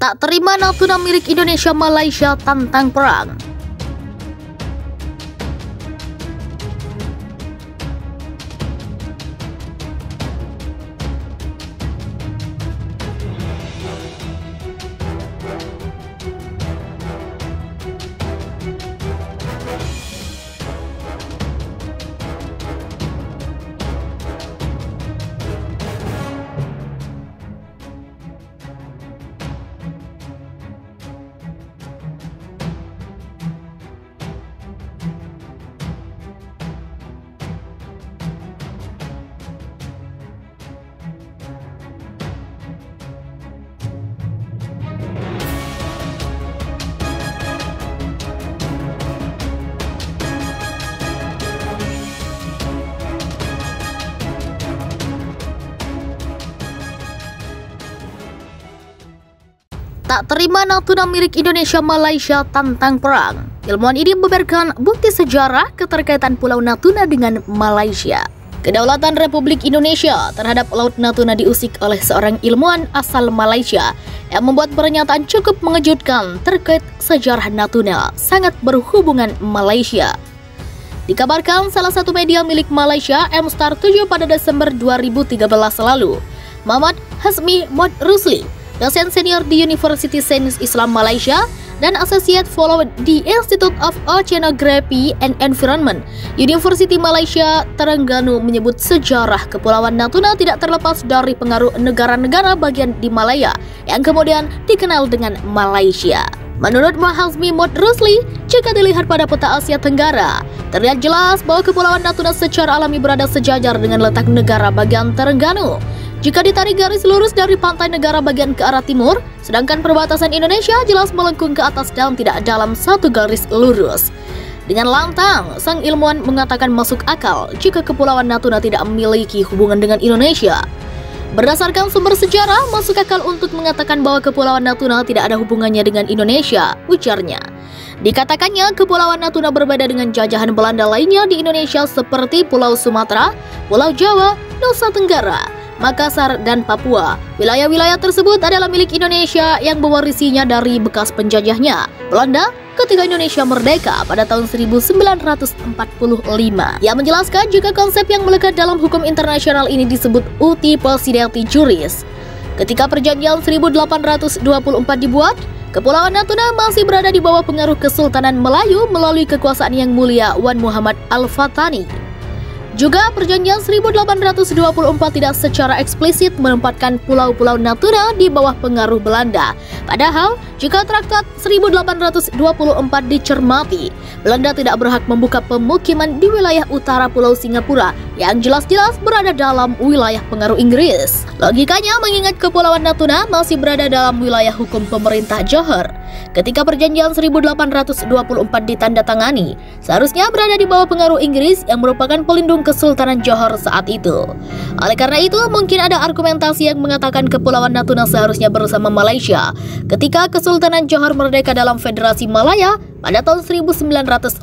Tak terima Natuna milik Indonesia Malaysia tantang perang. Tak terima Natuna milik Indonesia Malaysia tantang perang. Ilmuwan ini membeberkan bukti sejarah keterkaitan Pulau Natuna dengan Malaysia. Kedaulatan Republik Indonesia terhadap Laut Natuna diusik oleh seorang ilmuwan asal Malaysia yang membuat pernyataan cukup mengejutkan terkait sejarah Natuna sangat berhubungan Malaysia. Dikabarkan salah satu media milik Malaysia, M-Star 7 pada Desember 2013 lalu, Muhammad Hasmi Mod Rusli, dosen senior di University Sains Islam Malaysia dan Associate Fellow di Institute of Oceanography and Environment, University Malaysia Terengganu, menyebut sejarah Kepulauan Natuna tidak terlepas dari pengaruh negara-negara bagian di Malaya yang kemudian dikenal dengan Malaysia. Menurut Mahasmi Mod Rusli, jika dilihat pada peta Asia Tenggara, terlihat jelas bahwa Kepulauan Natuna secara alami berada sejajar dengan letak negara bagian Terengganu. Jika ditarik garis lurus dari pantai negara bagian ke arah timur, sedangkan perbatasan Indonesia jelas melengkung ke atas dan tidak dalam satu garis lurus. Dengan lantang, sang ilmuwan mengatakan masuk akal jika Kepulauan Natuna tidak memiliki hubungan dengan Indonesia. Berdasarkan sumber sejarah, masuk akal untuk mengatakan bahwa Kepulauan Natuna tidak ada hubungannya dengan Indonesia, ujarnya. Dikatakannya, Kepulauan Natuna berbeda dengan jajahan Belanda lainnya di Indonesia seperti Pulau Sumatera, Pulau Jawa, Nusa Tenggara, Makassar, dan Papua. Wilayah-wilayah tersebut adalah milik Indonesia yang mewarisinya dari bekas penjajahnya, Belanda, ketika Indonesia merdeka pada tahun 1945. Ia menjelaskan jika konsep yang melekat dalam hukum internasional ini disebut uti possidetis juris. Ketika perjanjian 1824 dibuat, Kepulauan Natuna masih berada di bawah pengaruh Kesultanan Melayu melalui kekuasaan Yang Mulia Wan Muhammad Al-Fatani. Juga perjanjian 1824 tidak secara eksplisit menempatkan pulau-pulau Natuna di bawah pengaruh Belanda. Padahal, jika Traktat 1824 dicermati, Belanda tidak berhak membuka pemukiman di wilayah utara Pulau Singapura yang jelas-jelas berada dalam wilayah pengaruh Inggris. Logikanya mengingat Kepulauan Natuna masih berada dalam wilayah hukum pemerintah Johor. Ketika perjanjian 1824 ditandatangani, seharusnya berada di bawah pengaruh Inggris yang merupakan pelindung Kesultanan Johor saat itu. Oleh karena itu, mungkin ada argumentasi yang mengatakan Kepulauan Natuna seharusnya bersama Malaysia ketika Kesultanan Johor merdeka dalam Federasi Malaya pada tahun 1957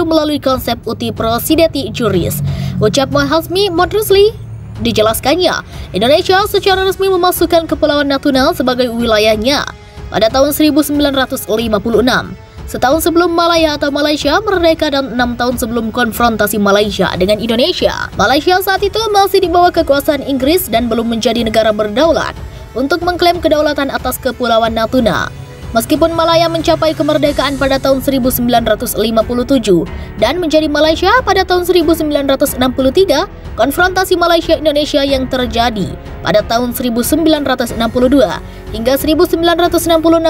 melalui konsep uti possidetis juris. Ucap Mahasmi Mod Rusli. Dijelaskannya, Indonesia secara resmi memasukkan Kepulauan Natuna sebagai wilayahnya pada tahun 1956, setahun sebelum Malaya atau Malaysia merdeka dan 6 tahun sebelum konfrontasi Malaysia dengan Indonesia. Malaysia saat itu masih di bawah kekuasaan Inggris dan belum menjadi negara berdaulat untuk mengklaim kedaulatan atas Kepulauan Natuna. Meskipun Malaya mencapai kemerdekaan pada tahun 1957 dan menjadi Malaysia pada tahun 1963, konfrontasi Malaysia-Indonesia yang terjadi pada tahun 1962 hingga 1966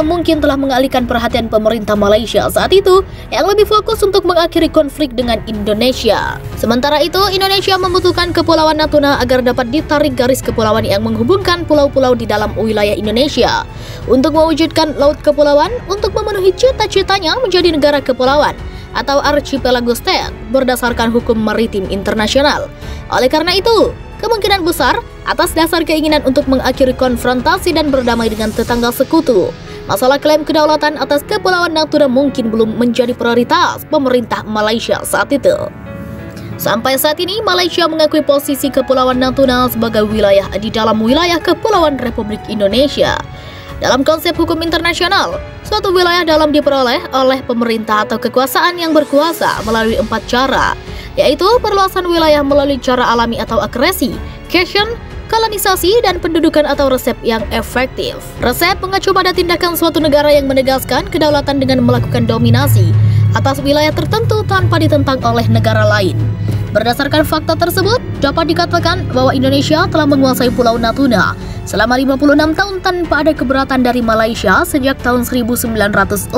mungkin telah mengalihkan perhatian pemerintah Malaysia saat itu yang lebih fokus untuk mengakhiri konflik dengan Indonesia. Sementara itu, Indonesia membutuhkan Kepulauan Natuna agar dapat ditarik garis kepulauan yang menghubungkan pulau-pulau di dalam wilayah Indonesia. Untuk mewujudkan laut kepulauan, untuk memenuhi cita-citanya menjadi negara kepulauan atau archipelago state berdasarkan hukum maritim internasional. Oleh karena itu, kemungkinan besar atas dasar keinginan untuk mengakhiri konfrontasi dan berdamai dengan tetangga sekutu, masalah klaim kedaulatan atas Kepulauan Natuna mungkin belum menjadi prioritas pemerintah Malaysia saat itu. Sampai saat ini, Malaysia mengakui posisi Kepulauan Natuna sebagai wilayah di dalam wilayah Kepulauan Republik Indonesia. Dalam konsep hukum internasional, suatu wilayah dalam diperoleh oleh pemerintah atau kekuasaan yang berkuasa melalui 4 cara, yaitu perluasan wilayah melalui cara alami atau akresi, cession, kolonisasi, dan pendudukan atau resep yang efektif. Resep mengacu pada tindakan suatu negara yang menegaskan kedaulatan dengan melakukan dominasi atas wilayah tertentu tanpa ditentang oleh negara lain. Berdasarkan fakta tersebut, dapat dikatakan bahwa Indonesia telah menguasai Pulau Natuna selama 56 tahun tanpa ada keberatan dari Malaysia sejak tahun 1956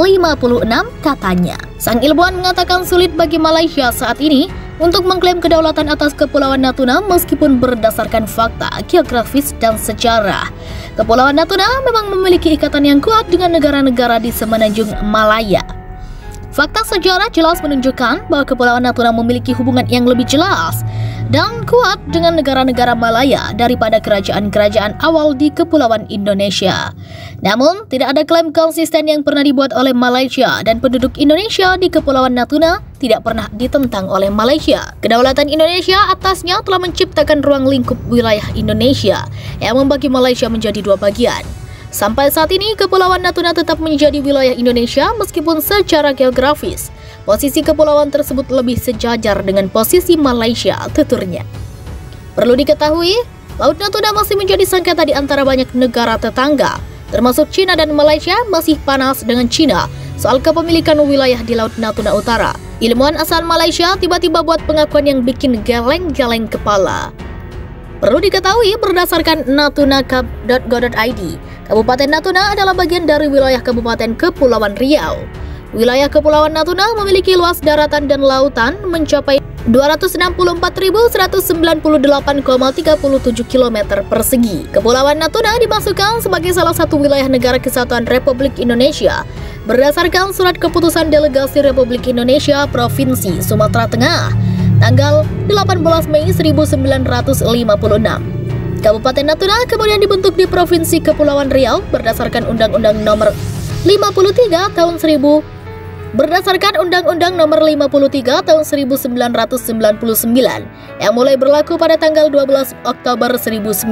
katanya. Sang ilmuwan mengatakan sulit bagi Malaysia saat ini untuk mengklaim kedaulatan atas Kepulauan Natuna meskipun berdasarkan fakta, geografis, dan sejarah. Kepulauan Natuna memang memiliki ikatan yang kuat dengan negara-negara di semenanjung Malaya. Fakta sejarah jelas menunjukkan bahwa Kepulauan Natuna memiliki hubungan yang lebih jelas dan kuat dengan negara-negara Malaya daripada kerajaan-kerajaan awal di Kepulauan Indonesia. Namun, tidak ada klaim konsisten yang pernah dibuat oleh Malaysia dan penduduk Indonesia di Kepulauan Natuna tidak pernah ditentang oleh Malaysia. Kedaulatan Indonesia atasnya telah menciptakan ruang lingkup wilayah Indonesia yang membagi Malaysia menjadi 2 bagian. Sampai saat ini, Kepulauan Natuna tetap menjadi wilayah Indonesia meskipun secara geografis, posisi kepulauan tersebut lebih sejajar dengan posisi Malaysia, tuturnya. Perlu diketahui, Laut Natuna masih menjadi sengketa di antara banyak negara tetangga, termasuk China dan Malaysia masih panas dengan China soal kepemilikan wilayah di Laut Natuna Utara. Ilmuwan asal Malaysia tiba-tiba buat pengakuan yang bikin geleng-geleng kepala. Perlu diketahui berdasarkan natunacap.go.id, Kabupaten Natuna adalah bagian dari wilayah Kabupaten Kepulauan Riau. Wilayah Kepulauan Natuna memiliki luas daratan dan lautan mencapai 264.198,37 km persegi. Kepulauan Natuna dimasukkan sebagai salah satu wilayah negara kesatuan Republik Indonesia berdasarkan surat keputusan Delegasi Republik Indonesia Provinsi Sumatera Tengah tanggal 18 Mei 1956. Kabupaten Natuna kemudian dibentuk di Provinsi Kepulauan Riau berdasarkan Undang-Undang Nomor 53 Tahun 1999 yang mulai berlaku pada tanggal 12 Oktober 1999.